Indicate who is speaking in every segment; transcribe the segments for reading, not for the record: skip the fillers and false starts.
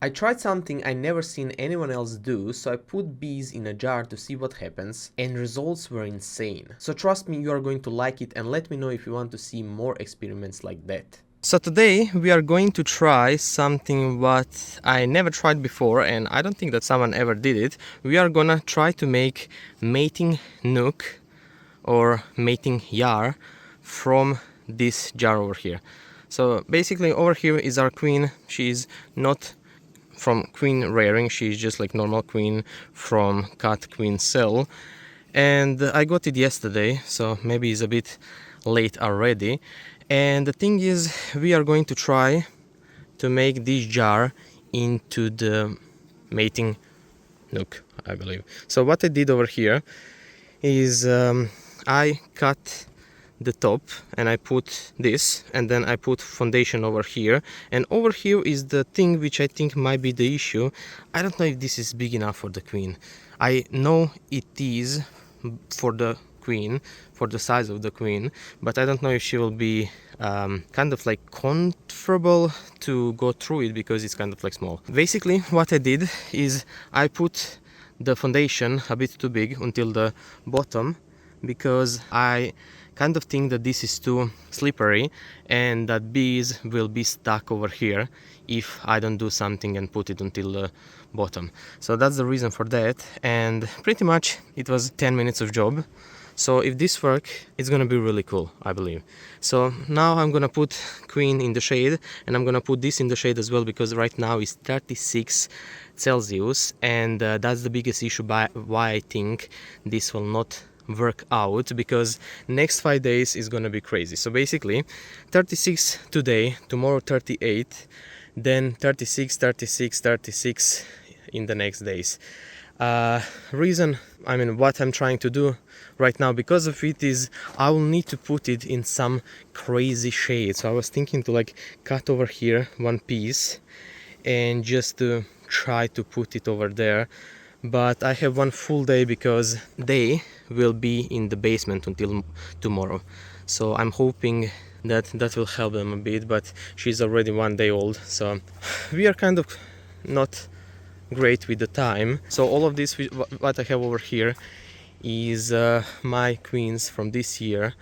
Speaker 1: I tried something I never seen anyone else do, so I put bees in a jar to see what happens, and results were insane. So trust me, you are going to like it, and let me know if you want to see more experiments like that. So today we are going to try something what I never tried before, and I don't think that someone ever did it. We are gonna try to make mating nook or mating jar from this jar over here. So basically over here is our queen. She's not from queen rearing, she's just like normal queen from cut queen cell, and I got it yesterday, so maybe it's a bit late already. And the thing is, we are going to try to make this jar into the mating nook, I believe. So what I did over here is I cut the top and I put this, and then I put foundation over here, and over here is the thing which I think might be the issue. I don't know if this is big enough for the queen. I know it is for the queen, for the size of the queen, but I don't know if she will be kind of like comfortable to go through it because it's kind of like small. Basically what I did is I put the foundation a bit too big until the bottom, because I kind of think that this is too slippery and that bees will be stuck over here if I don't do something and put it until the bottom. So that's the reason for that, and pretty much it was 10 minutes of job. So if this works, it's gonna be really cool, I believe. So now I'm gonna put queen in the shade, and I'm gonna put this in the shade as well, because right now it's 36 Celsius, and that's the biggest issue why I think this will not work out, because next 5 days is gonna be crazy. So basically 36 today, tomorrow 38, then 36, 36, 36 in the next days. What I'm trying to do right now because of it is I will need to put it in some crazy shade. So I was thinking to like cut over here one piece and just to try to put it over there, but I have one full day because they will be in the basement until tomorrow. So I'm hoping that that will help them a bit, but she's already 1 day old, so we are kind of not great with the time. So all of this what I have over here is my queens from this year,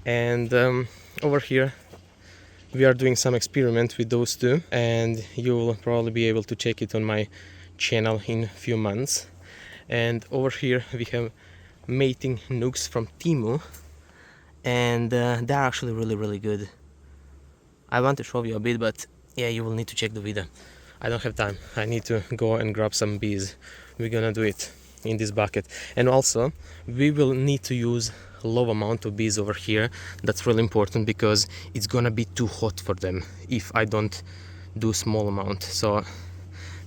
Speaker 1: and over here we are doing some experiment with those two, and you will probably be able to check it on my channel in a few months. And over here we have mating nooks from Timu, and they're actually really good. I want to show you a bit, but yeah, you will need to check the video. I don't have time. I need to go and grab some bees. We're gonna do it in this bucket, and also we will need to use low amount of bees over here. That's really important because it's gonna be too hot for them if I don't do small amount. So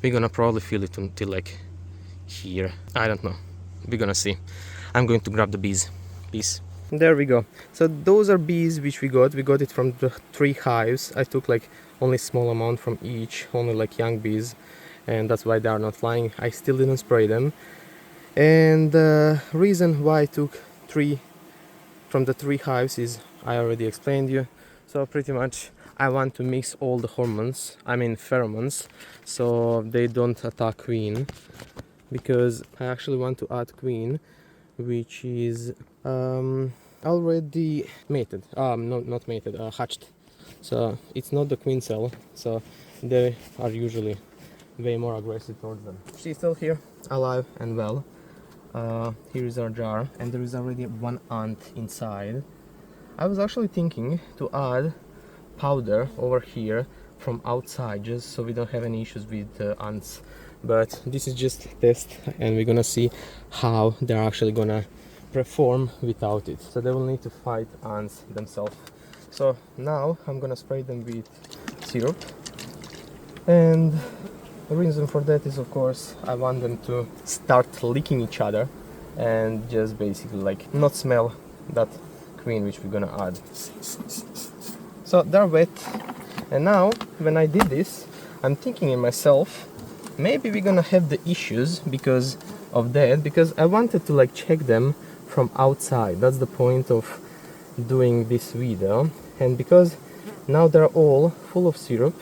Speaker 1: we're gonna probably feel it until like here. I don't know. We're gonna see. I'm going to grab the bees. Peace. There we go. So those are bees which we got it from the 3 hives. I took like only small amount from each, only like young bees, and that's why they are not flying. I still didn't spray them, and the reason why I took 3 from the 3 hives is I already explained you. So pretty much I want to mix all the hormones, I mean pheromones, so they don't attack queen, because I actually want to add queen which is already mated, no, not mated, hatched. So it's not the queen cell, so they are usually way more aggressive towards them. She's still here, alive and well. Here is our jar, and there is already 1 ant inside. I was actually thinking to add powder over here from outside, just so we don't have any issues with ants, but this is just a test, and we're gonna see how they're actually gonna perform without it. So they will need to fight ants themselves. So now I'm gonna spray them with syrup, and the reason for that is, of course, I want them to start licking each other and just basically like not smell that queen which we're gonna add. So they're wet, and now when I did this, I'm thinking in myself, maybe we're gonna have the issues because of that, because I wanted to like check them from outside. That's the point of doing this video, and because now they're all full of syrup,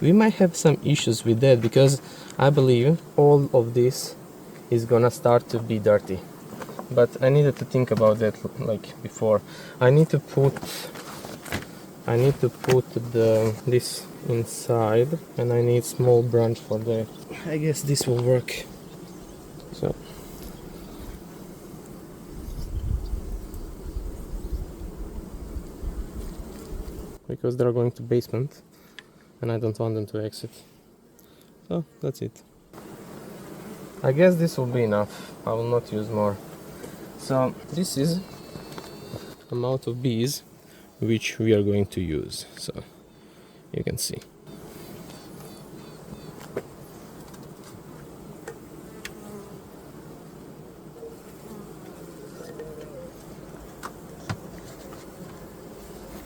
Speaker 1: we might have some issues with that, because I believe all of this is gonna start to be dirty. But I needed to think about that like before. I need to put this inside, and I need small branch for that. I guess this will work. So because they're going to basement and I don't want them to exit. So that's it. I guess this will be enough. I will not use more. So this is amount of bees which we are going to use. So you can see.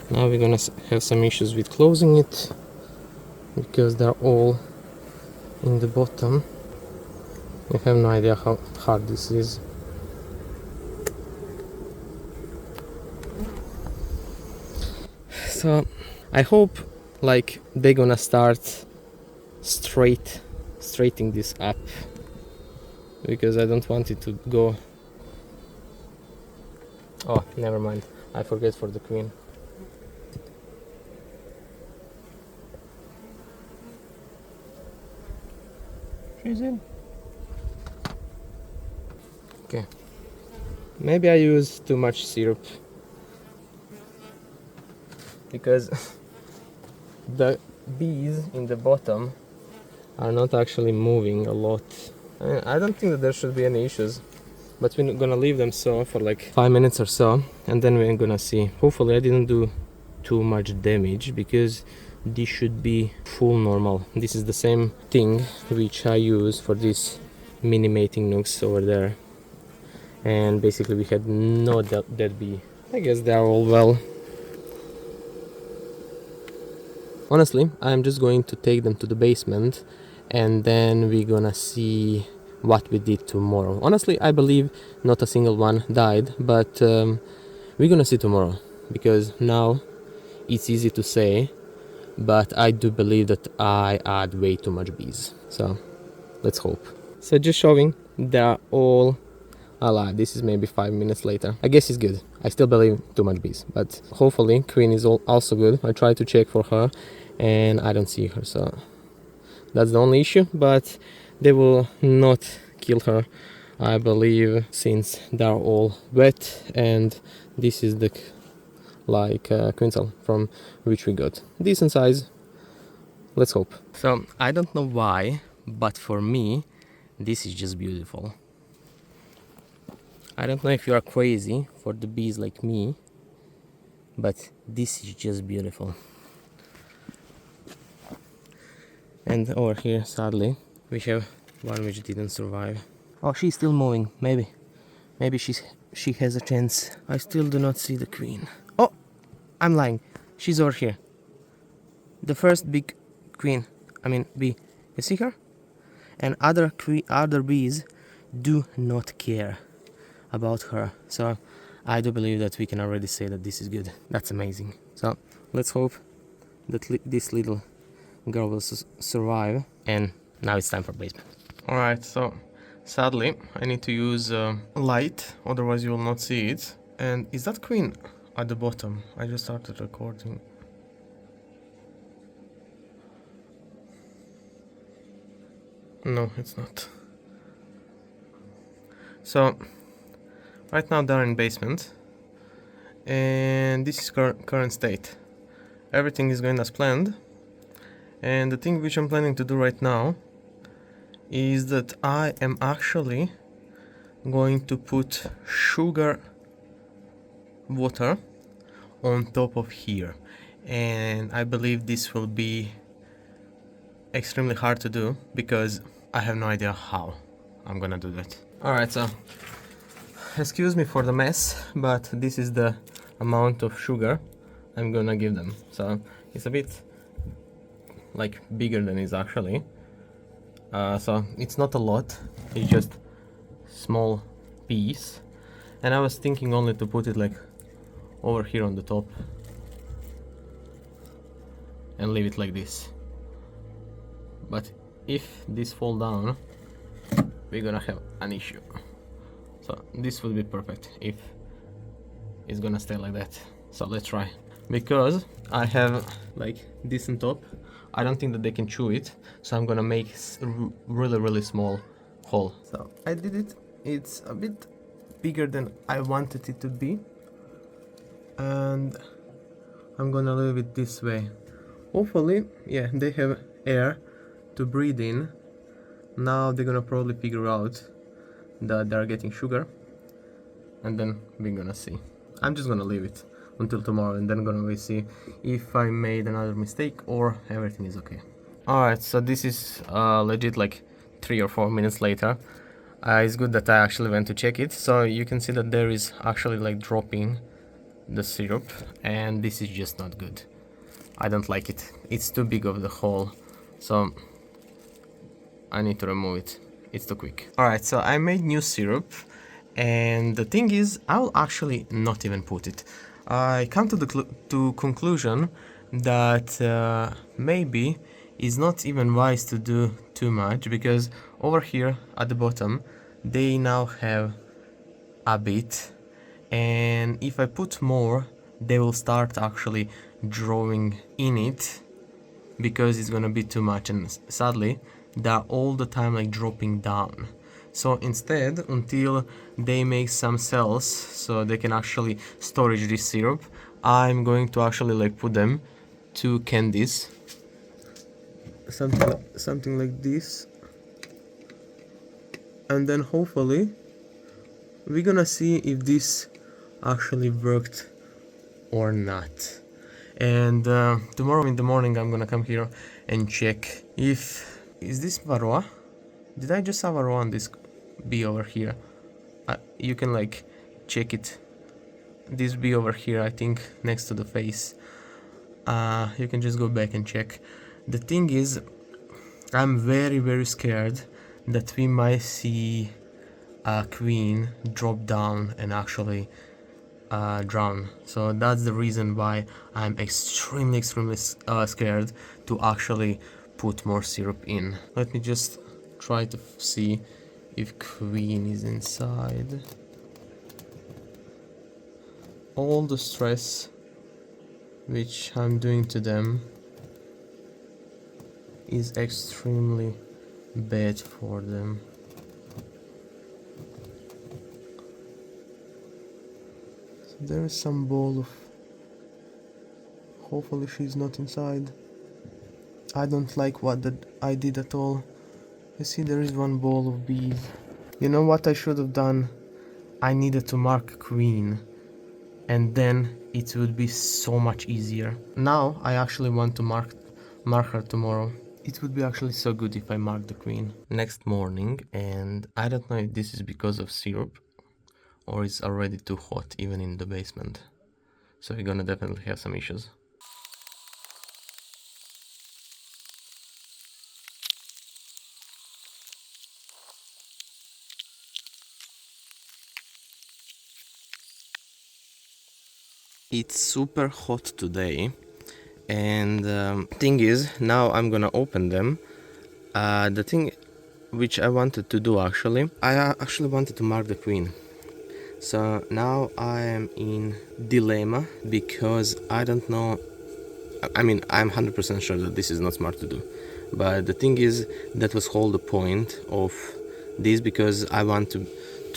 Speaker 1: Now we're gonna have some issues with closing it, because they're all in the bottom. I have no idea how hard this is. So I hope like they're gonna start straightening this up, because I don't want it to go. Oh, never mind. I forget for the queen. She's in. Okay. Maybe I use too much syrup, because the bees in the bottom are not actually moving a lot. I don't think that there should be any issues, but we're gonna leave them so for like 5 minutes or so, and then we're gonna see. Hopefully I didn't do too much damage, because this should be full normal. This is the same thing which I use for these mini mating nooks over there, and basically we had no dead bee. I guess they are all well. Honestly, I'm just going to take them to the basement, and then we're gonna see what we did tomorrow. Honestly, I believe not a single one died, but we're gonna see tomorrow, because now it's easy to say, but I do believe that I add way too much bees. So let's hope. So just showing, they're all alive. This is maybe 5 minutes later. I guess it's good. I still believe too much bees, but hopefully queen is also good. I tried to check for her and I don't see her, so that's the only issue, but they will not kill her, I believe, since they're all wet, and this is the queen cell from which we got decent size. Let's hope. So I don't know why, but for me this is just beautiful. I don't know if you are crazy for the bees like me, but this is just beautiful. And over here, sadly, we have one which didn't survive. Oh, she's still moving. Maybe she has a chance. I still do not see the queen. Oh, I'm lying. She's over here. The first big queen. I mean bee. You see her? And other bees do not care about her. So I do believe that we can already say that this is good. That's amazing. So let's hope that this little girl will survive. And now it's time for basement. Alright, so sadly I need to use light, otherwise you will not see it. And is that queen at the bottom? I just started recording. No, it's not. So right now they're in basement, and this is current state. Everything is going as planned, and the thing which I'm planning to do right now is that I am actually going to put sugar water on top of here, and I believe this will be extremely hard to do, because I have no idea how I'm gonna do that. Alright, so excuse me for the mess, but this is the amount of sugar I'm gonna give them. So it's a bit like bigger than it's actually. So it's not a lot, it's just small piece. And I was thinking only to put it like over here on the top and leave it like this. but if this fall down, we're gonna have an issue. So this would be perfect if it's gonna stay like that. So let's try. Because I have like this on top, I don't think that they can chew it, so I'm gonna make really small hole. So I did it. It's a bit bigger than I wanted it to be, and I'm gonna leave it this way. Hopefully, yeah, they have air to breathe in. Now they're gonna probably figure out that they're getting sugar, and then we're gonna see. I'm just gonna leave it until tomorrow, and then gonna see if I made another mistake or everything is okay. Alright, so this is legit like 3 or 4 minutes later. It's good that I actually went to check it. So you can see that there is actually like dropping the syrup, and this is just not good. I don't like it. It's too big of the hole, so I need to remove it. It's too quick. Alright, so I made new syrup, and the thing is, I'll actually not even put it. I come to the conclusion that maybe it's not even wise to do too much, because over here at the bottom they now have a bit, and if I put more they will start actually drawing in it, because it's gonna be too much, and sadly they're all the time like dropping down. So instead, until they make some cells so they can actually storage this syrup, I'm going to actually like put them to candies, something like this, and then hopefully we're gonna see if this actually worked or not. And tomorrow in the morning I'm gonna come here and check if is this varroa. Did I just have varroa on this bee over here? You can like check it. This bee over here, I think next to the face. You can just go back and check. The thing is, I'm very scared that we might see a queen drop down and actually drown. So that's the reason why I'm extremely scared to actually put more syrup in. Let me just try to see if queen is inside. All the stress which I'm doing to them is extremely bad for them. So there is some ball of... Hopefully she's not inside. I don't like what I did at all. I see there is one ball of bees. You know what I should have done? I needed to mark queen, and then it would be so much easier. Now I actually want to mark her tomorrow. It would be actually so good if I mark the queen. Next morning, and I don't know if this is because of syrup or it's already too hot even in the basement. So we're gonna definitely have some issues. It's super hot today, and thing is, now I'm gonna open them. The thing which I wanted to do actually, I actually wanted to mark the queen. So now I am in dilemma, because I don't know. I mean, I'm 100% sure that this is not smart to do, but the thing is, that was whole the point of this, because I want to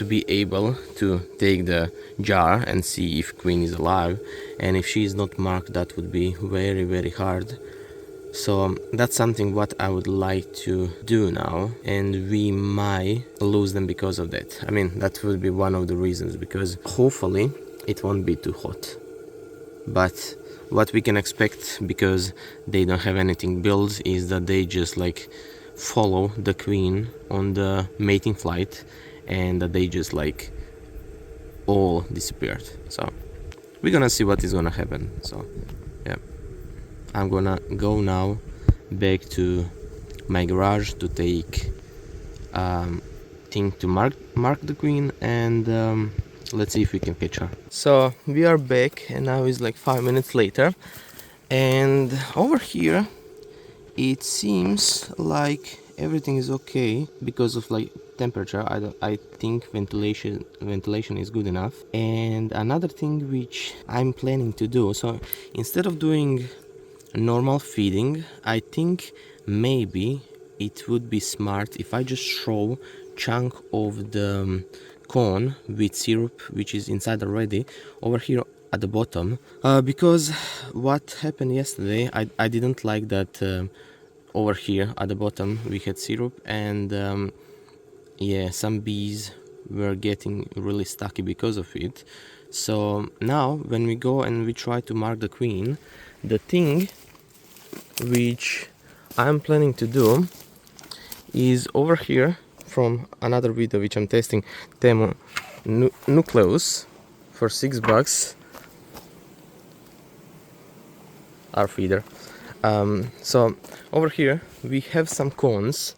Speaker 1: be able to take the jar and see if queen is alive, and if she is not marked, that would be very hard. So that's something what I would like to do now, and we might lose them because of that. I mean, that would be one of the reasons, because hopefully it won't be too hot. But what we can expect, because they don't have anything built, is that they just like follow the queen on the mating flight, and that they just like all disappeared. So we're gonna see what is gonna happen. So yeah, I'm gonna go now back to my garage to take thing to mark the queen, and let's see if we can catch her. So we are back, and now it's like 5 minutes later, and over here It seems like everything is okay because of like temperature. I think ventilation is good enough. And another thing which I'm planning to do, so instead of doing normal feeding, I think maybe it would be smart if I just throw chunk of the cone with syrup which is inside already over here at the bottom, because what happened yesterday, I didn't like that over here at the bottom we had syrup, and yeah, some bees were getting really stucky because of it. So now when we go and we try to mark the queen, the thing which I'm planning to do is over here from another video which I'm testing, Temu nucleus for $6, our feeder. So over here we have some cones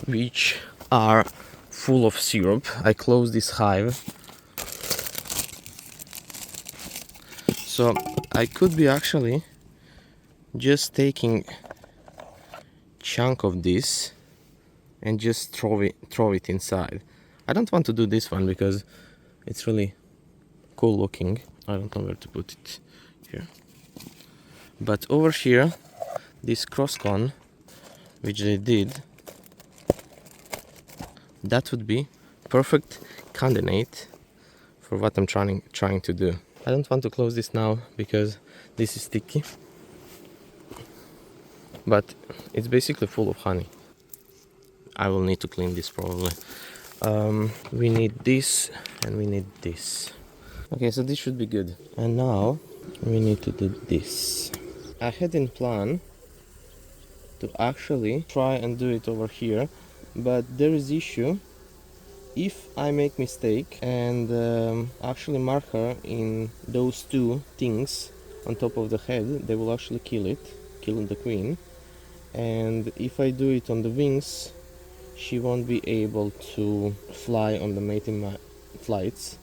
Speaker 1: which are full of syrup. I close this hive, so I could be actually just taking chunk of this and just throw it inside. I don't want to do this one because it's really cool looking. I don't know where to put it here. But over here, this cross cone, which they did, that would be perfect candidate for what I'm trying to do. I don't want to close this now because this is sticky, but it's basically full of honey. I will need to clean this probably. We need this and we need this. Okay, so this should be good. And now we need to do this. I had in plan to actually try and do it over here, but there is issue. If I make mistake and actually mark her in those two things on top of the head, they will actually kill the queen. And if I do it on the wings, she won't be able to fly on the mating flights,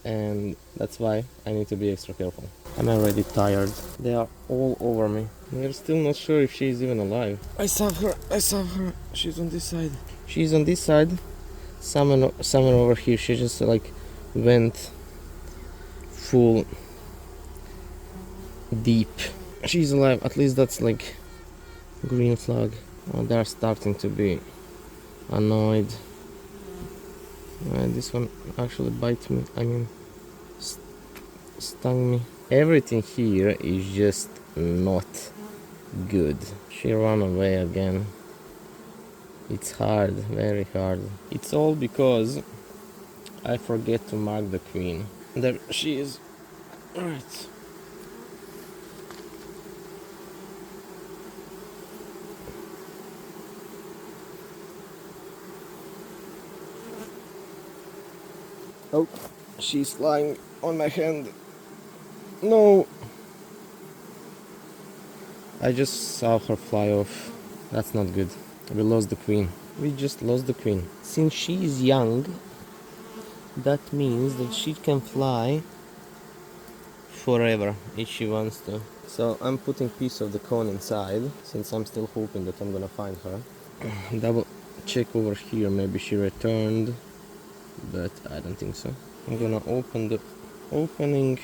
Speaker 1: and that's why I need to be extra careful. I'm already tired. They are all over me. We're still not sure if she's even alive. I saw her. She's on this side. Somewhere over here. She just like went full deep. She's alive. At least that's like green flag. Oh, they're starting to be annoyed. This one actually bite me. I mean, stung me. Everything here is just not good. She ran away again. It's hard, very hard. It's all because I forget to mark the queen. There she is. Alright. Oh, she's lying on my hand. No! I just saw her fly off. That's not good. We lost the queen. We just lost the queen. Since she is young, that means that she can fly forever if she wants to. So I'm putting piece of the cone inside, since I'm still hoping that I'm gonna find her. Double check over here, maybe she returned, but I don't think so. I'm gonna open the opening,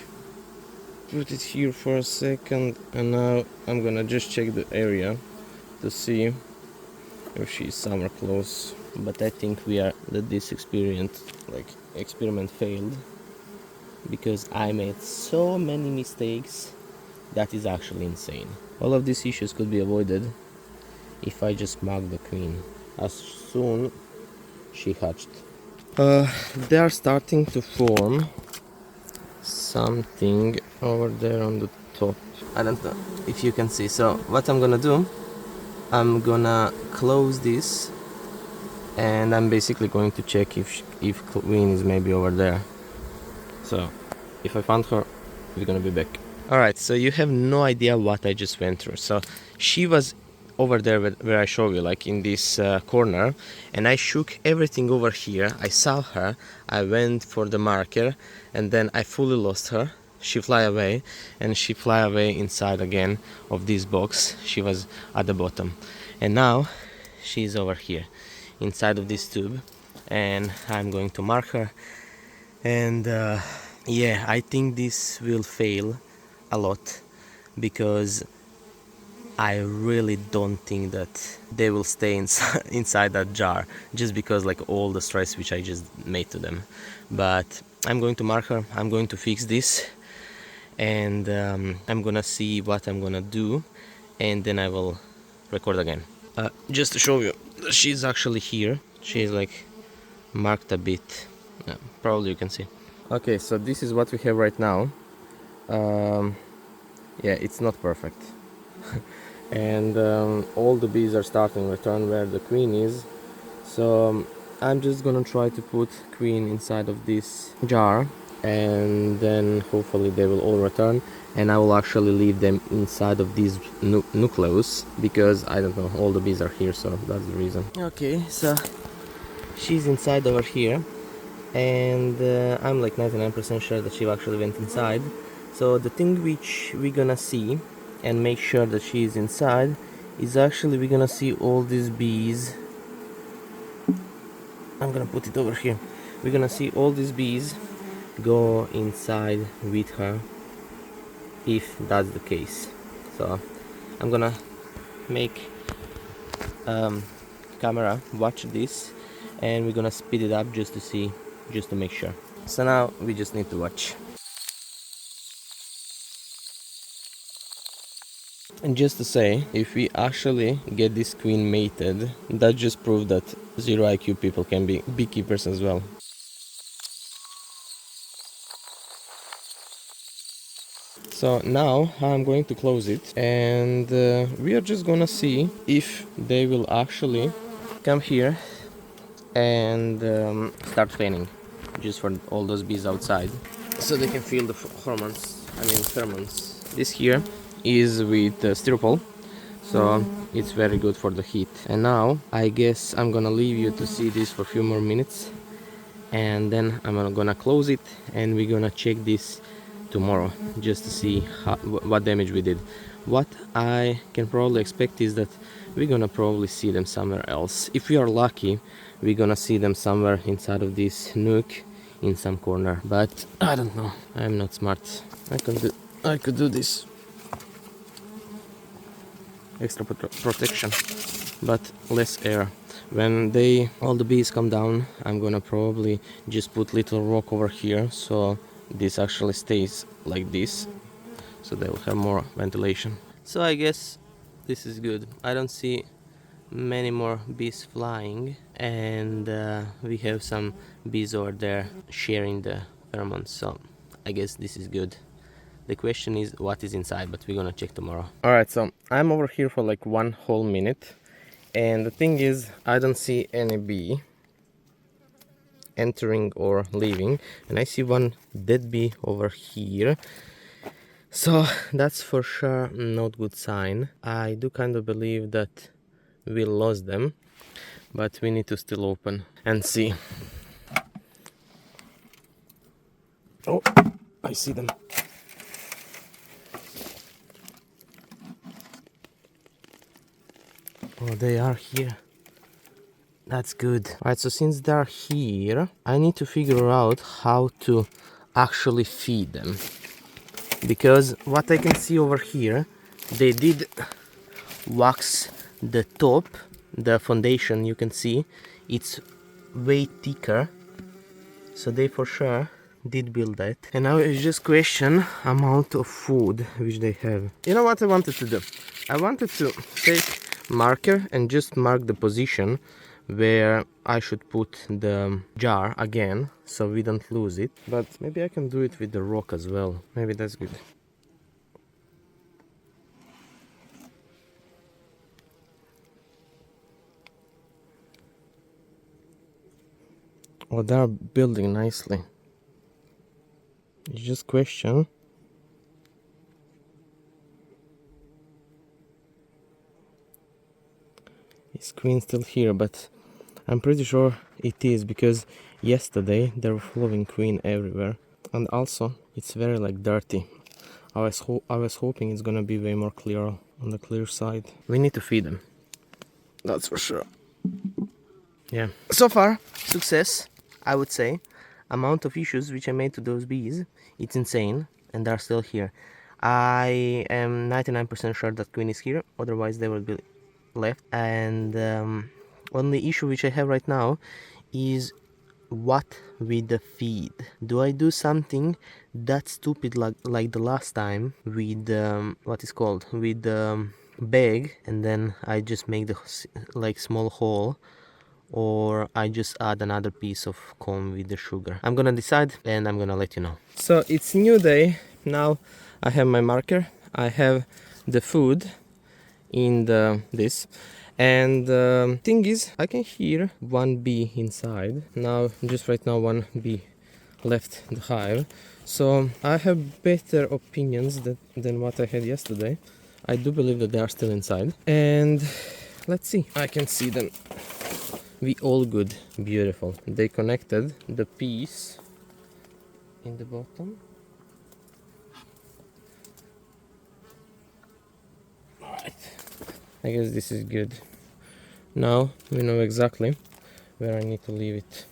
Speaker 1: put it here for a second, and now I'm gonna just check the area to see if she's somewhere close. But I think that this experiment failed, because I made so many mistakes that is actually insane. All of these issues could be avoided if I just marked the queen as soon she hatched. They are starting to form something over there on the top. I don't know if you can see. So what I'm gonna do, I'm gonna close this, and I'm basically going to check if queen is maybe over there. So if I found her, we're gonna be back. Alright, so you have no idea what I just went through. So she was over there where I show you, like in this corner, and I shook everything over here. I saw her, I went for the marker, and then I fully lost her. she fly away, and she fly away inside again of this box. She was at the bottom, and now she's over here inside of this tube, and I'm going to mark her. And yeah, I think this will fail a lot, because I really don't think that they will stay inside that jar, just because like all the stress which I just made to them. But I'm going to mark her, I'm going to fix this, and I'm gonna see what I'm gonna do, and then I will record again. Just to show you, she's actually here. She's like marked a bit. Probably you can see. Okay, so this is what we have right now. Yeah, it's not perfect. And all the bees are starting to return where the queen is. So I'm just gonna try to put queen inside of this jar, and then hopefully they will all return, and I will actually leave them inside of these nucleus, because I don't know, all the bees are here, so that's the reason. Okay, so she's inside over here, and I'm like 99% sure that she actually went inside. So the thing which we're gonna see and make sure that she is inside is actually we're gonna see all these bees. I'm gonna put it over here. We're gonna see all these bees go inside with her, if that's the case. So I'm gonna make camera watch this, and we're gonna speed it up just to see, just to make sure. So now we just need to watch. And just to say, if we actually get this queen mated, that just proved that 0 IQ people can be beekeepers as well. So now I'm going to close it, and we are just gonna see if they will actually come here and start fanning, just for all those bees outside, so they can feel the pheromones. This here is with styropol, so it's very good for the heat. And now I guess I'm gonna leave you to see this for a few more minutes, and then I'm gonna close it, and we're gonna check this tomorrow just to see what damage we did. What I can probably expect is that we're gonna probably see them somewhere else. If we are lucky, we're gonna see them somewhere inside of this nook in some corner, but I don't know, I'm not smart. I could do this extra protection, but less air. When all the bees come down, I'm gonna probably just put little rock over here, so this actually stays like this, so they will have more ventilation. So I guess this is good. I don't see many more bees flying, and we have some bees over there sharing the pheromones, so I guess this is good. The question is what is inside, but we're gonna check tomorrow. Alright, so I'm over here for like 1 whole minute, and the thing is, I don't see any bee entering or leaving, and I see one dead bee over here, so that's for sure not good sign. I do kind of believe that we lost them, but we need to still open and see. Oh, I see them. Oh, they are here. That's good. Alright, so since they're here, I need to figure out how to actually feed them. Because what I can see over here, they did wax the top, the foundation, you can see, it's way thicker. So they for sure did build that. And now it's just question amount of food which they have. You know what I wanted to do? I wanted to take marker and just mark the position where I should put the jar again, so we don't lose it. But maybe I can do it with the rock as well. Maybe that's good. Oh, they're building nicely. It's just question. Is queen still here? But I'm pretty sure it is, because yesterday they were following queen everywhere. And also it's very like dirty. I was hoping it's gonna be way more clear on the clear side. We need to feed them, that's for sure. Yeah, so far success, I would say. Amount of issues which I made to those bees, it's insane, and they're still here. I am 99% sure that queen is here, otherwise they will be left. And only issue which I have right now is what with the feed. Do I do something that stupid like the last time with what is called with the bag, and then I just make the like small hole, or I just add another piece of comb with the sugar? I'm gonna decide and I'm gonna let you know. So it's new day now. I have my marker, I have the food in this, and thing is I can hear one bee inside now. Just right now one bee left the hive, so I have better opinions than what I had yesterday. I do believe that they are still inside, and let's see. I can see them. We all good, beautiful. They connected the piece in the bottom. Alright, I guess this is good. Now we know exactly where I need to leave it.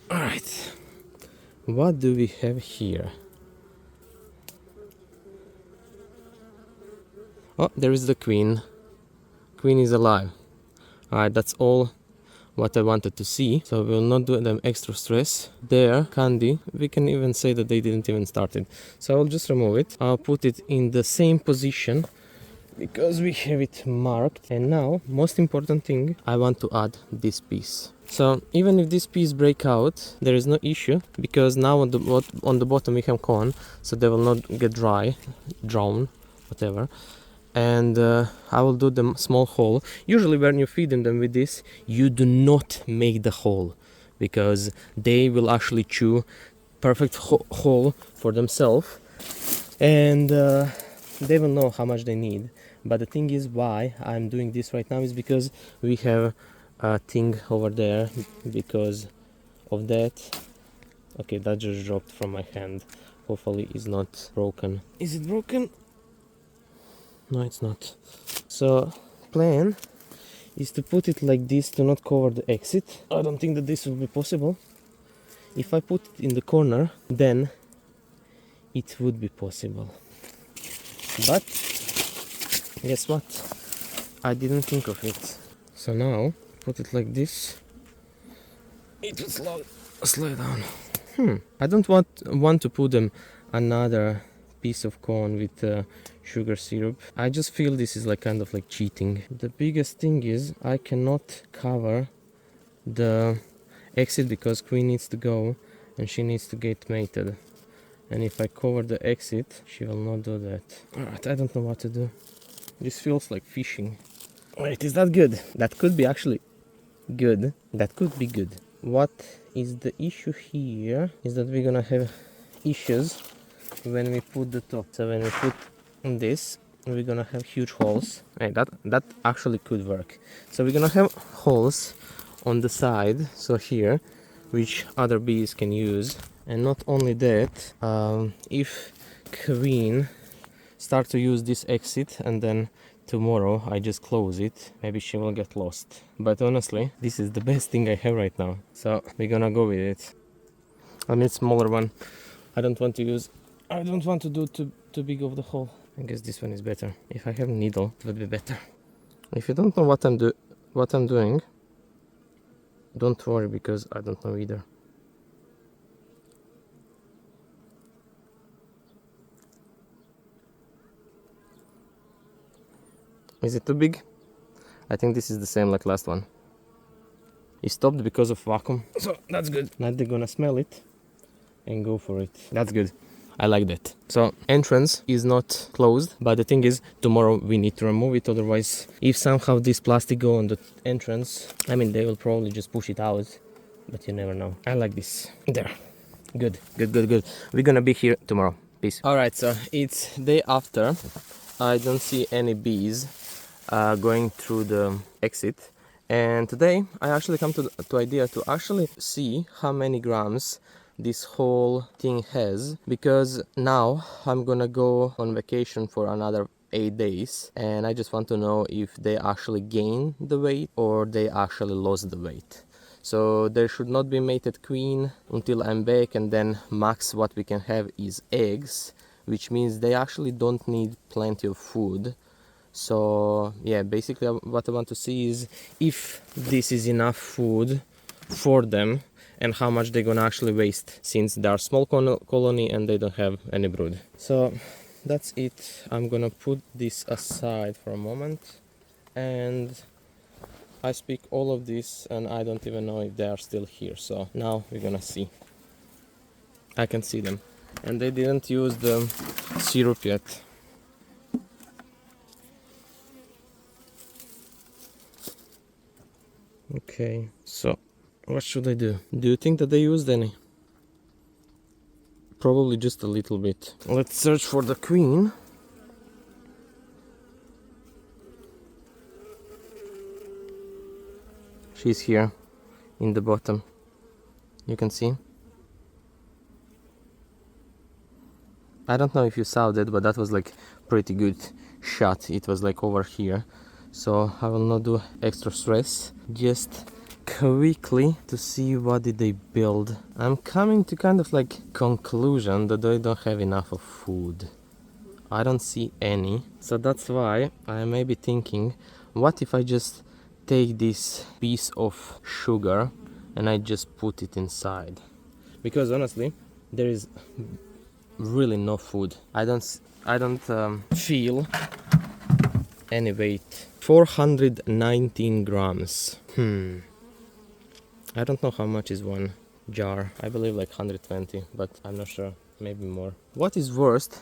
Speaker 1: Alright, what do we have here? Oh, there is the queen. Queen is alive. Alright, that's all what I wanted to see, so we'll not do them extra stress. There, candy, we can even say that they didn't even start it. So I'll just remove it. I'll put it in the same position because we have it marked. And now, most important thing, I want to add this piece. So even if this piece break out, there is no issue, because now on the bottom we have cone, so they will not get drown, whatever. And I will do the small hole. Usually when you feed them with this, you do not make the hole, because they will actually chew perfect hole for themselves, and they will know how much they need. But the thing is, why I'm doing this right now is because we have a thing over there because of that. Okay, that just dropped from my hand. Hopefully it's not broken. Is it broken? No, it's not. So plan is to put it like this to not cover the exit. I don't think that this will be possible. If I put it in the corner, then it would be possible. But guess what? I didn't think of it. So now put it like this. It will slow down. I don't want to put them another piece of corn with sugar syrup. I just feel this is like kind of like cheating. The biggest thing is I cannot cover the exit because queen needs to go and she needs to get mated. And if I cover the exit, she will not do that. Alright, I don't know what to do. This feels like fishing. Wait, is that good? That could be actually good. That could be good. What is the issue here is that we're gonna have issues when we put the top. So when we put this, we're gonna have huge holes. Hey, that actually could work. So we're gonna have holes on the side, so here, which other bees can use. And not only that, if queen start to use this exit and then tomorrow I just close it, maybe she will get lost. But honestly, this is the best thing I have right now, so we're gonna go with it. I need smaller one. I don't want to do too big of the hole. I guess this one is better. If I have a needle, it would be better. If you don't know what I'm doing, don't worry, because I don't know either. Is it too big? I think this is the same like last one. It stopped because of vacuum, so that's good. Now they're gonna smell it and go for it. That's good. I like that. So entrance is not closed, but the thing is, tomorrow we need to remove it. Otherwise, if somehow this plastic go on the entrance, I mean, they will probably just push it out, but you never know. I like this. There. Good. We're gonna be here tomorrow. Peace. Alright, so it's day after. I don't see any bees going through the exit. And today I actually come to idea to actually see how many grams this whole thing has, because now I'm gonna go on vacation for another 8 days, and I just want to know if they actually gain the weight or they actually lost the weight. So there should not be mated queen until I'm back, and then max what we can have is eggs, which means they actually don't need plenty of food. So yeah, basically what I want to see is if this is enough food for them and how much they're gonna actually waste, since they are small colony and they don't have any brood. So that's it. I'm gonna put this aside for a moment, and I speak all of this and I don't even know if they are still here. So now we're gonna see. I can see them, and they didn't use the syrup yet. Okay, so what should I do? Do you think that they used any? Probably just a little bit. Let's search for the queen. She's here in the bottom. You can see. I don't know if you saw that, but that was like pretty good shot. It was like over here. So I will not do extra stress. Just quickly to see what did they build. I'm coming to kind of like conclusion that they don't have enough of food. I don't see any. So that's why I may be thinking, what if I just take this piece of sugar and I just put it inside? Because honestly, there is really no food. I don't feel any weight. 419 grams. I don't know how much is one jar. I believe like 120, but I'm not sure. Maybe more. What is worst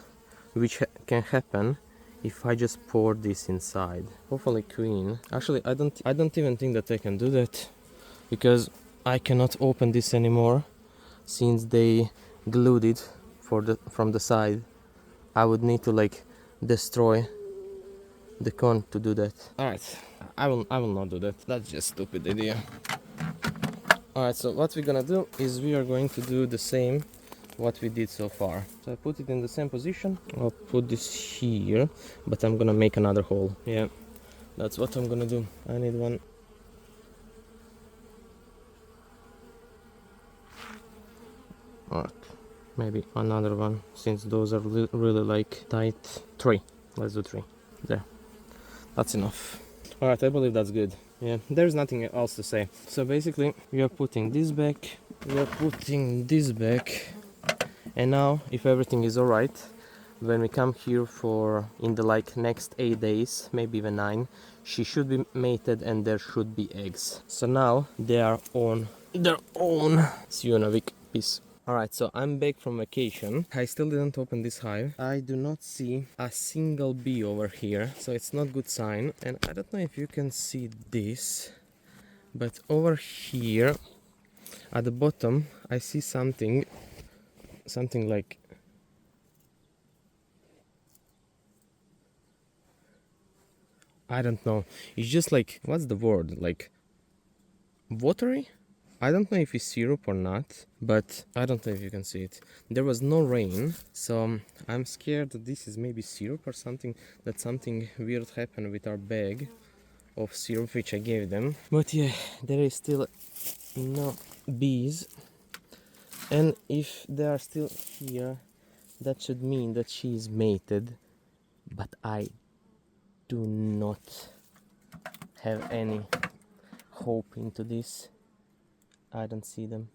Speaker 1: which can happen if I just pour this inside? Hopefully queen. Actually, I don't even think that I can do that, because I cannot open this anymore since they glued it from the side. I would need to like destroy the cone to do that. Alright, I will not do that. That's just a stupid idea. Alright, so what we're gonna do is we are going to do the same what we did so far. So I put it in the same position. I'll put this here, but I'm gonna make another hole. Yeah, that's what I'm gonna do. I need one. Alright, maybe another one, since those are really like tight. 3. Let's do 3. There. That's enough. Alright, I believe that's good. Yeah, there's nothing else to say. So basically, we are putting this back, we are putting this back, and now, if everything is alright, when we come here for in the like next 8 days, maybe even 9, she should be mated and there should be eggs. So now they are on their own. See you in a week. Peace. Alright, so I'm back from vacation. I still didn't open this hive. I do not see a single bee over here, so it's not good sign. And I don't know if you can see this, but over here at the bottom I see something like, I don't know, it's just like, what's the word, like watery? I don't know if it's syrup or not, but I don't know if you can see it. There was no rain, so I'm scared that this is maybe syrup or something, that something weird happened with our bag of syrup which I gave them. But yeah, there is still no bees, and if they are still here, that should mean that she is mated, but I do not have any hope into this. I don't see them.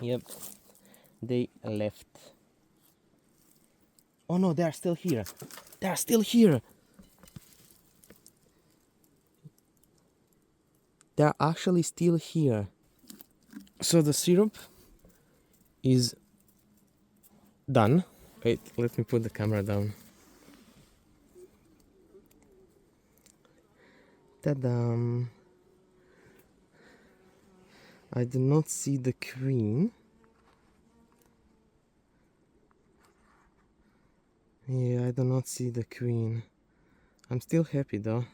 Speaker 1: Yep, they left. Oh no, they are still here. They are still here. They are actually still here. So the syrup is done. Wait, let me put the camera down. Ta-da! I do not see the queen. Yeah, I do not see the queen. I'm still happy though.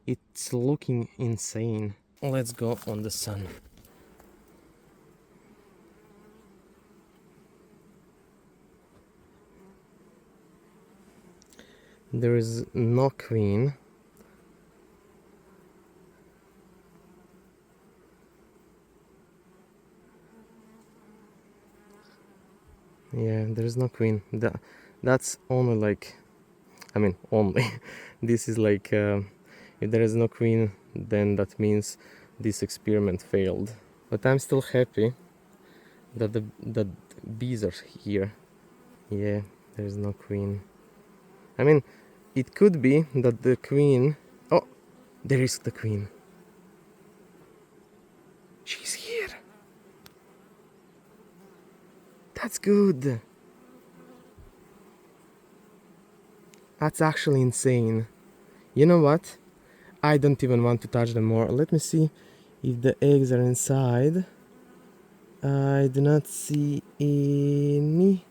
Speaker 1: It's looking insane. Let's go on the sun. There is no queen. Yeah, there is no queen. That's only like, I mean, only. This is like, if there is no queen, then that means this experiment failed. But I'm still happy that the bees are here. Yeah, there is no queen. I mean, it could be that the queen... Oh, there is the queen. She's here. That's good. That's actually insane. You know what? I don't even want to touch them more. Let me see if the eggs are inside. I do not see any.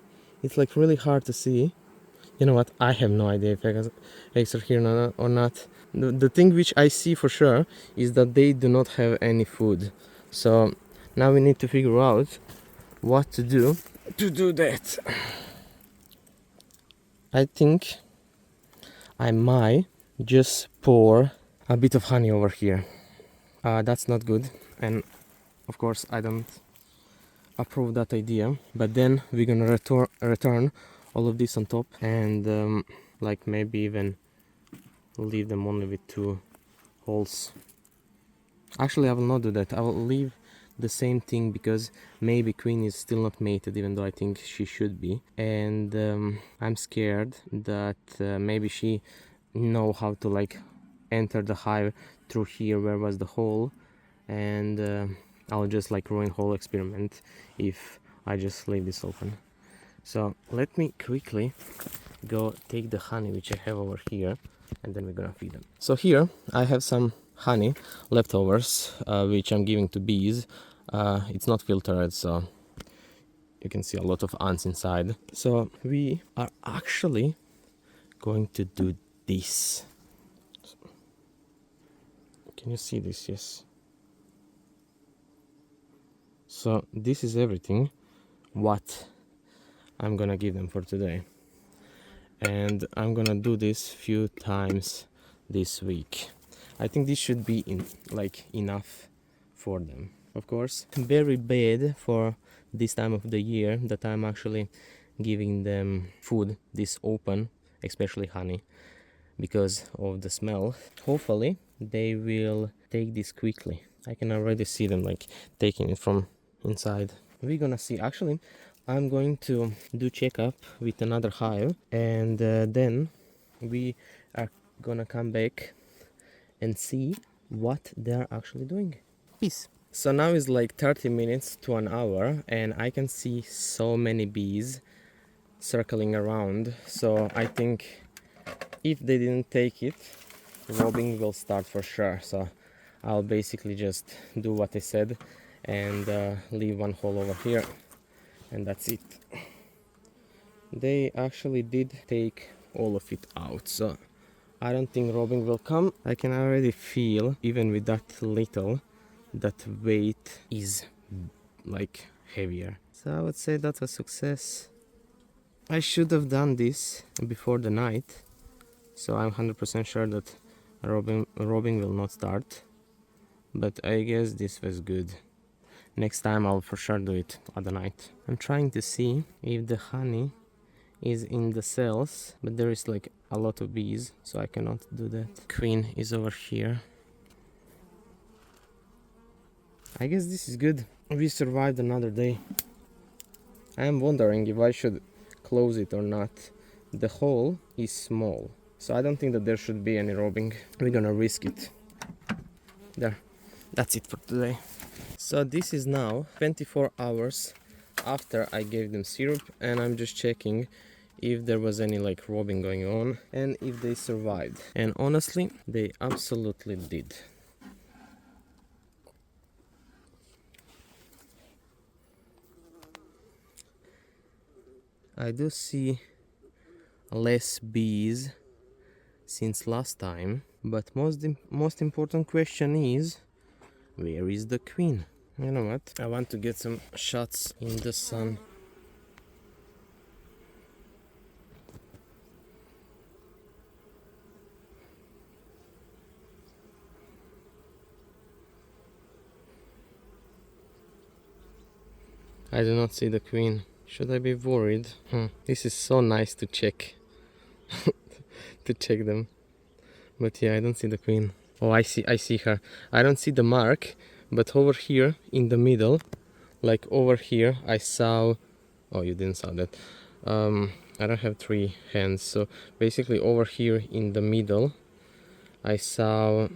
Speaker 1: It's like really hard to see. You know what? I have no idea if eggs are here or not. The thing which I see for sure is that they do not have any food. So now we need to figure out what to do that. I think I might just pour a bit of honey over here. That's not good, and of course I don't approve that idea. But then we're gonna return all of this on top, and like maybe even leave them only with 2 holes. Actually, I will not do that. I will leave the same thing because maybe queen is still not mated, even though I think she should be, and I'm scared that maybe she know how to like enter the hive through here where was the hole, and I'll just like ruin whole experiment if I just leave this open. So let me quickly go take the honey which I have over here, and then we're gonna feed them. So here I have some honey leftovers which I'm giving to bees. It's not filtered, so you can see a lot of ants inside. So we are actually going to do this. Can you see this? Yes. So this is everything what I'm gonna give them for today, and I'm gonna do this few times this week. I think this should be enough for them. Of course, very bad for this time of the year that I'm actually giving them food this open, especially honey, because of the smell. Hopefully they will take this quickly. I can already see them like taking it from inside. We're gonna see. Actually, I'm going to do checkup with another hive, and then we are gonna come back and see what they're actually doing. Peace. So now it's like 30 minutes to an hour, and I can see so many bees circling around. So I think if they didn't take it, robbing will start for sure. So I'll basically just do what I said and leave 1 hole over here, and that's it. They actually did take all of it out, so I don't think robbing will come. I can already feel, even with that little, that weight is like heavier. So I would say that's a success. I should have done this before the night, so I'm 100% sure that robbing will not start. But I guess this was good. Next time I'll for sure do it at the night. I'm trying to see if the honey is in the cells, but there is like a lot of bees, so I cannot do that. Queen is over here. I guess this is good. We survived another day. I am wondering if I should close it or not. The hole is small, so I don't think that there should be any robbing. We're gonna risk it. There. That's it for today. So this is now 24 hours after I gave them syrup, and I'm just checking if there was any like robbing going on and if they survived. And honestly, they absolutely did. I do see less bees since last time, but most important question is, where is the queen? You know what? I want to get some shots in the sun. I do not see the queen. Should I be worried? This is so nice to check. To check them. But yeah, I don't see the queen. Oh, I see her. I don't see the mark, but over here in the middle, like over here, I saw... Oh, you didn't saw that. I don't have 3 hands, so basically over here in the middle, I saw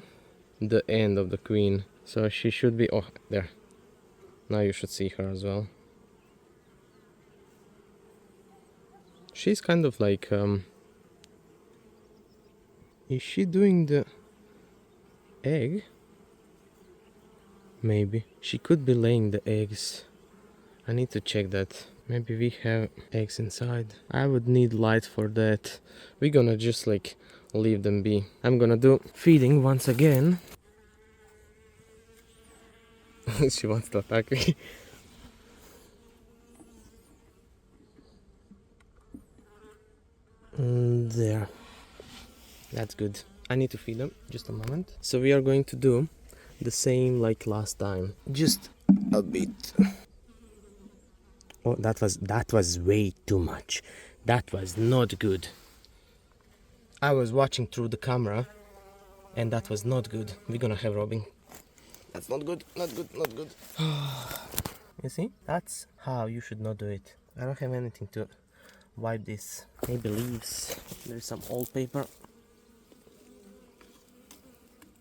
Speaker 1: the end of the queen. So she should be... Oh, there. Now you should see her as well. She's kind of like... Is she doing the egg? Maybe. She could be laying the eggs. I need to check that. Maybe we have eggs inside. I would need light for that. We're gonna just like leave them be. I'm gonna do feeding once again. She wants to attack me. There. That's good. I need to feed them. Just a moment. So we are going to do the same like last time. Just a bit. Oh, that was way too much. That was not good. I was watching through the camera and that was not good. We're gonna have robbing. That's not good, not good, not good. You see? That's how you should not do it. I don't have anything to wipe this. Maybe leaves. There's some old paper.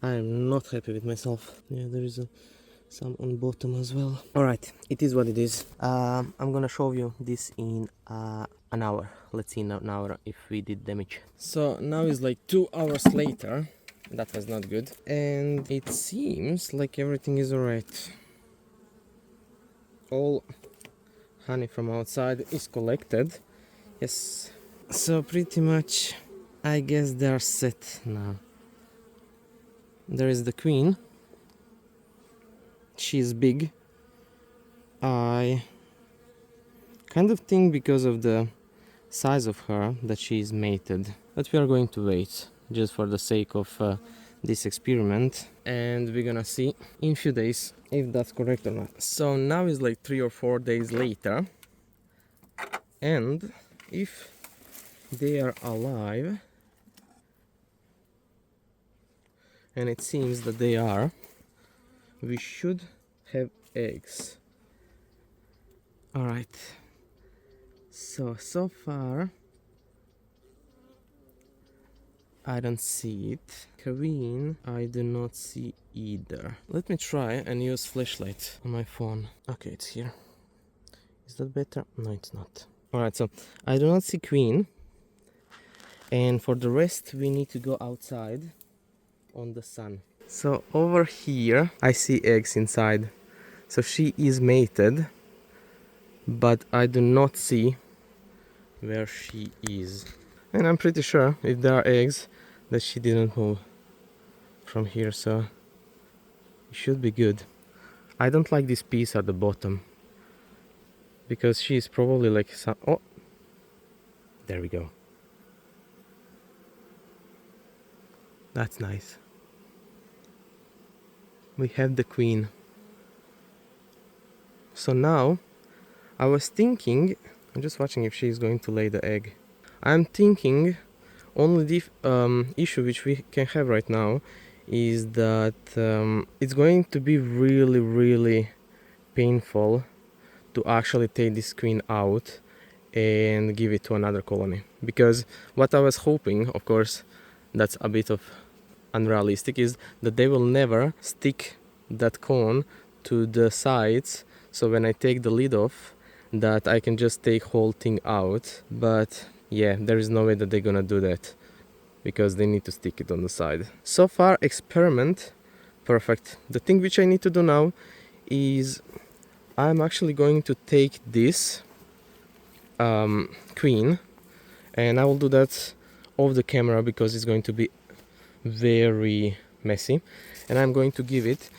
Speaker 1: I'm not happy with myself. Yeah, there is some on bottom as well. Alright, it is what it is. I'm gonna show you this in an hour. Let's see in an hour if we did damage. So now is like 2 hours later. That was not good. And it seems like everything is alright. All honey from outside is collected. Yes. So pretty much I guess they are set now. There is the queen. She's big. I kind of think because of the size of her that she is mated. But we are going to wait just for the sake of this experiment. And we're gonna see in few days if that's correct or not. So now is like 3 or 4 days later. And if they are alive, and it seems that they are, we should have eggs. Alright, so far I don't see it. Queen, I do not see either. Let me try and use flashlight on my phone. Okay, it's here. Is that better? No, it's not. Alright, so I do not see queen, and for the rest we need to go outside on the sun. So over here I see eggs inside. So she is mated, but I do not see where she is. And I'm pretty sure if there are eggs that she didn't move from here, so it should be good. I don't like this piece at the bottom because she is probably like some... Oh, there we go. That's nice. We have the queen. So now I was thinking, I'm just watching if she's going to lay the egg. I'm thinking only the issue which we can have right now is that it's going to be really painful to actually take this queen out and give it to another colony. Because what I was hoping, of course, that's a bit of unrealistic, is that they will never stick that cone to the sides, so when I take the lid off that I can just take whole thing out. But yeah, there is no way that they're gonna do that because they need to stick it on the side. So far, experiment perfect. The thing which I need to do now is I'm actually going to take this queen, and I will do that off the camera because it's going to be very messy, and I'm going to give it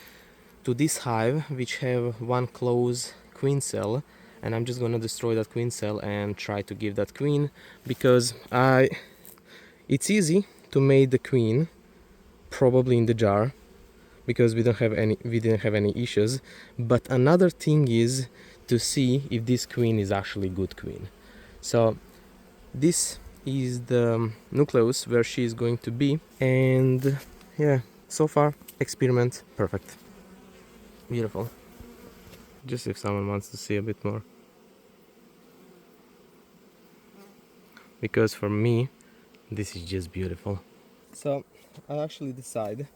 Speaker 1: to this hive which have one closed queen cell, and I'm just gonna destroy that queen cell and try to give that queen, because it's easy to make the queen probably in the jar because we didn't have any issues. But another thing is to see if this queen is actually good queen. So this is the nucleus where she is going to be, and yeah, so far experiment perfect, beautiful. Just if someone wants to see a bit more, because for me this is just beautiful. So I actually decide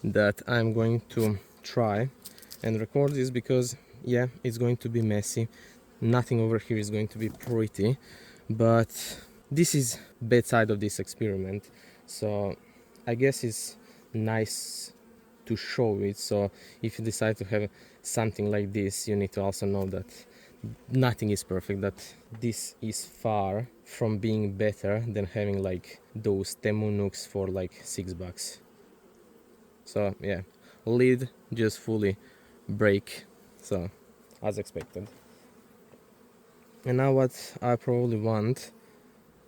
Speaker 1: that I'm going to try and record this, because yeah, it's going to be messy, nothing over here is going to be pretty, but this is bad side of this experiment, so I guess it's nice to show it. So if you decide to have something like this, you need to also know that nothing is perfect, that this is far from being better than having like those Temu nukes for like $6. So yeah, lid just fully break, so as expected. And now what I probably want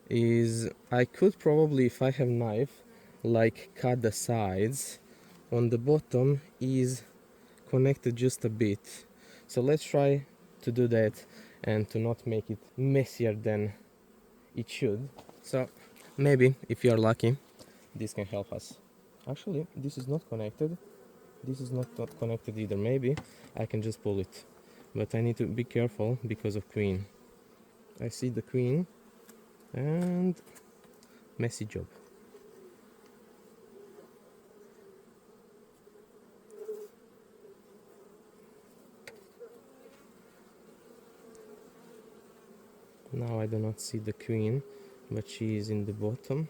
Speaker 1: is, I could probably, if I have knife, like cut the sides. On the bottom is connected just a bit, so let's try to do that and to not make it messier than it should. So maybe if you are lucky, this can help us. Actually, this is not connected, this is not connected either. Maybe I can just pull it, but I need to be careful because of queen. I see the queen, and messy job. Now I do not see the queen, but she is in the bottom.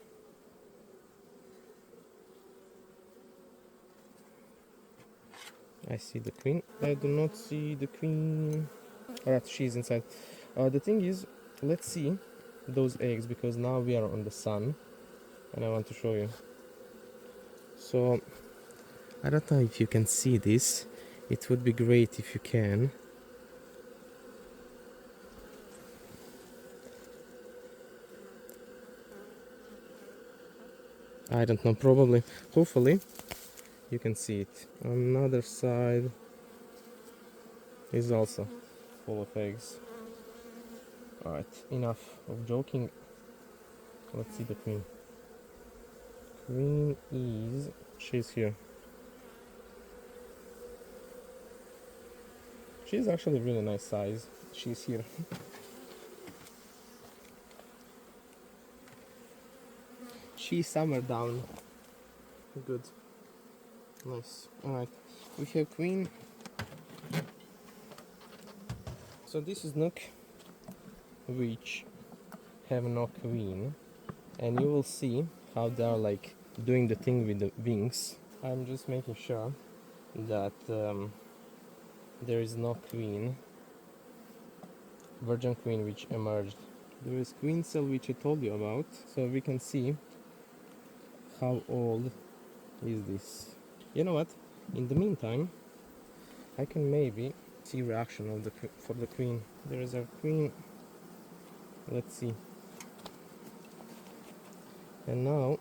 Speaker 1: I see the queen. I do not see the queen. Alright, she's inside. The thing is, let's see those eggs, because now we are on the sun and I want to show you. So I don't know if you can see this. It would be great if you can. I don't know, probably, hopefully you can see it. Another side is also full of eggs. Alright, enough of joking. Let's see the queen. Queen is... she's here. She's actually really nice size. She's here. She's summer down. Good. Nice. Alright. We have queen. So this is nook which have no queen, and you will see how they are like doing the thing with the wings. I'm just making sure that there is no queen, virgin queen which emerged. There is queen cell which I told you about, so we can see how old is this. You know what? In the meantime, I can maybe see reaction of for the queen. There is our queen. Let's see. And now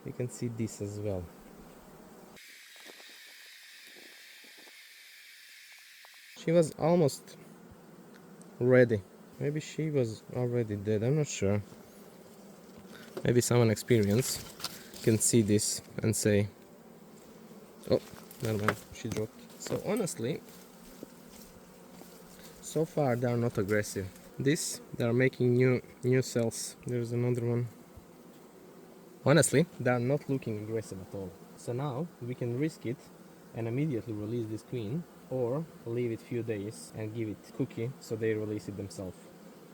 Speaker 1: you can see this as well. She was almost ready. Maybe she was already dead, I'm not sure. Maybe someone experienced can see this and say, oh, never mind, she dropped. So honestly, so far they are not aggressive. This, they are making new cells. There's another one. Honestly, they are not looking aggressive at all. So now we can risk it and immediately release this queen, or leave it few days and give it cookie so they release it themselves.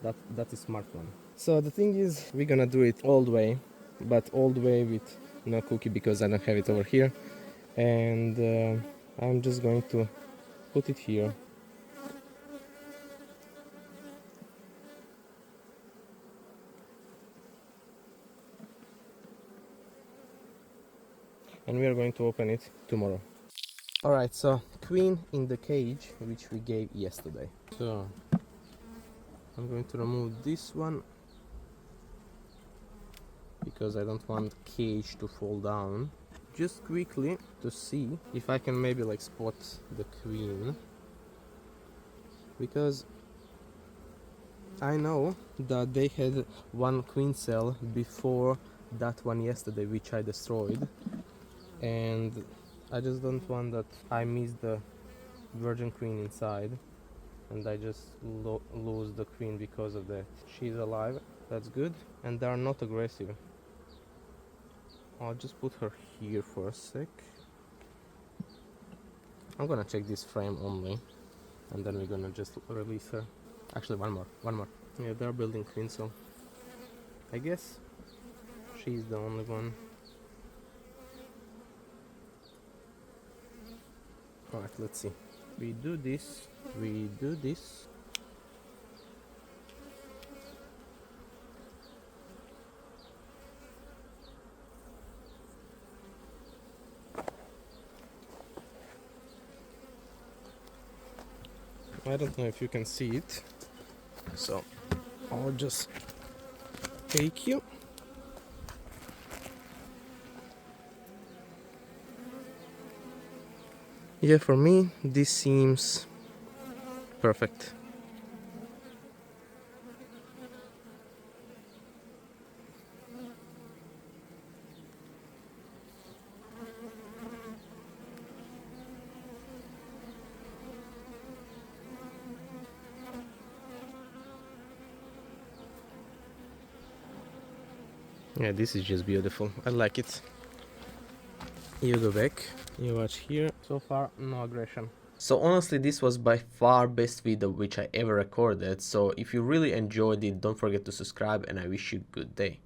Speaker 1: That is smart one. So the thing is, we're gonna do it all the way, but all the way with no cookie because I don't have it over here, and I'm just going to put it here. And we are going to open it tomorrow. Alright, so queen in the cage which we gave yesterday. So I'm going to remove this one because I don't want cage to fall down. Just quickly to see if I can maybe like spot the queen. because I know that they had one queen cell before that one yesterday, which I destroyed, and I just don't want that I miss the virgin queen inside and I just lose the queen because of that. She's alive, that's good, and they are not aggressive. I'll just put her here for a sec. I'm gonna check this frame only, and then we're gonna just release her. Actually, one more. Yeah, they're building queen, so I guess she's the only one. Alright, let's see. We do this. I don't know if you can see it, so I'll just take you. Yeah, for me this seems perfect. Yeah, this is just beautiful. I like it. You go back, you watch here. So far, no aggression. So honestly, this was by far best video which I ever recorded. So if you really enjoyed it, don't forget to subscribe and I wish you a good day.